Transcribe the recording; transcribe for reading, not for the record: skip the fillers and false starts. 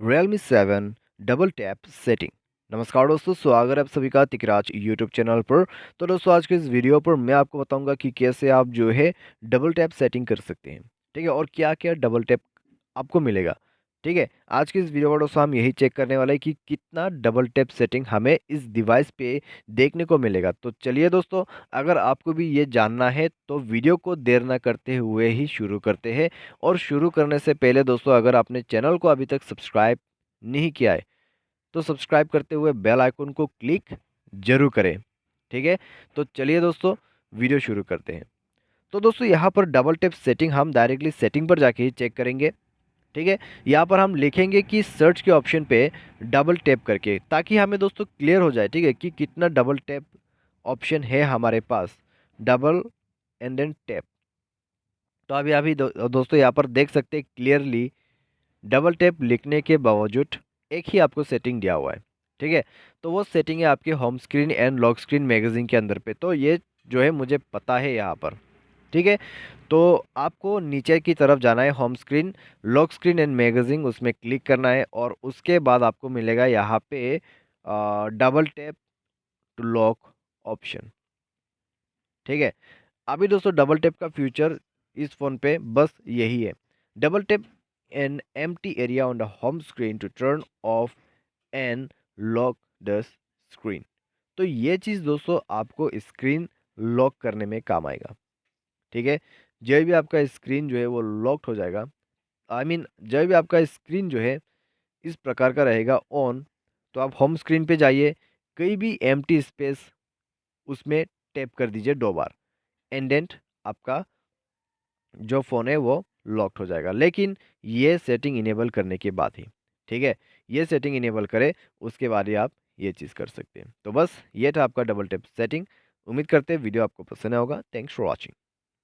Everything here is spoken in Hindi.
Realme 7 double tap setting. नमस्कार दोस्तों, स्वागत है आप सभी का तिकराज यूट्यूब चैनल पर। तो दोस्तों, आज के इस वीडियो पर मैं आपको बताऊंगा कि कैसे आप जो है डबल टैप सेटिंग कर सकते हैं। ठीक है, और क्या क्या डबल टैप आपको मिलेगा। ठीक है, आज के इस वीडियो में दोस्तों हम यही चेक करने वाले हैं कि कितना डबल टैप सेटिंग हमें इस डिवाइस पे देखने को मिलेगा। तो चलिए दोस्तों, अगर आपको भी ये जानना है तो वीडियो को देर ना करते हुए ही शुरू करते हैं। और शुरू करने से पहले दोस्तों, अगर आपने चैनल को अभी तक सब्सक्राइब नहीं किया है तो सब्सक्राइब करते हुए बेल आइकन को क्लिक जरूर करें। ठीक है, तो चलिए दोस्तों, वीडियो शुरू करते हैं। तो दोस्तों, यहाँ पर डबल टैप सेटिंग हम डायरेक्टली सेटिंग पर जाके ही चेक करेंगे। ठीक है, यहाँ पर हम लिखेंगे कि सर्च के ऑप्शन पे डबल टैप करके, ताकि हमें दोस्तों क्लियर हो जाए। ठीक है, कि कितना डबल टैप ऑप्शन है हमारे पास। Double and then tap. तो अभी अभी दोस्तों यहाँ पर देख सकते हैं क्लियरली, डबल टैप लिखने के बावजूद एक ही आपको सेटिंग दिया हुआ है। ठीक है, तो वो सेटिंग है आपके home screen and lock screen magazine के अंदर पे। तो ये जो है मुझे पता है यहाँ पर। ठीक है, तो आपको नीचे की तरफ जाना है, home screen lock screen and magazine, उसमें क्लिक करना है और उसके बाद आपको मिलेगा यहाँ पे double tap to lock option. ठीक है, अभी दोस्तों डबल टैप का फ्यूचर इस फ़ोन पे बस यही है। Double tap an empty area on the home screen to turn off and lock the screen. तो ये चीज़ दोस्तों आपको स्क्रीन लॉक करने में काम आएगा। ठीक है, जब भी आपका स्क्रीन जो है वो लॉक्ड हो जाएगा, जब भी आपका स्क्रीन जो है इस प्रकार का रहेगा ऑन, तो आप होम स्क्रीन पे जाइए, कहीं भी एम्प्टी स्पेस उसमें टैप कर दीजिए 2 बार, एंड देन आपका जो फ़ोन है वो लॉक्ड हो जाएगा। लेकिन ये सेटिंग इनेबल करने के बाद ही। ठीक है, ये सेटिंग इनेबल करें, उसके बाद ही आप ये चीज़ कर सकते हैं। तो बस ये था आपका डबल टैप सेटिंग। उम्मीद करते हैं वीडियो आपको पसंद आया होगा। Thanks for watching.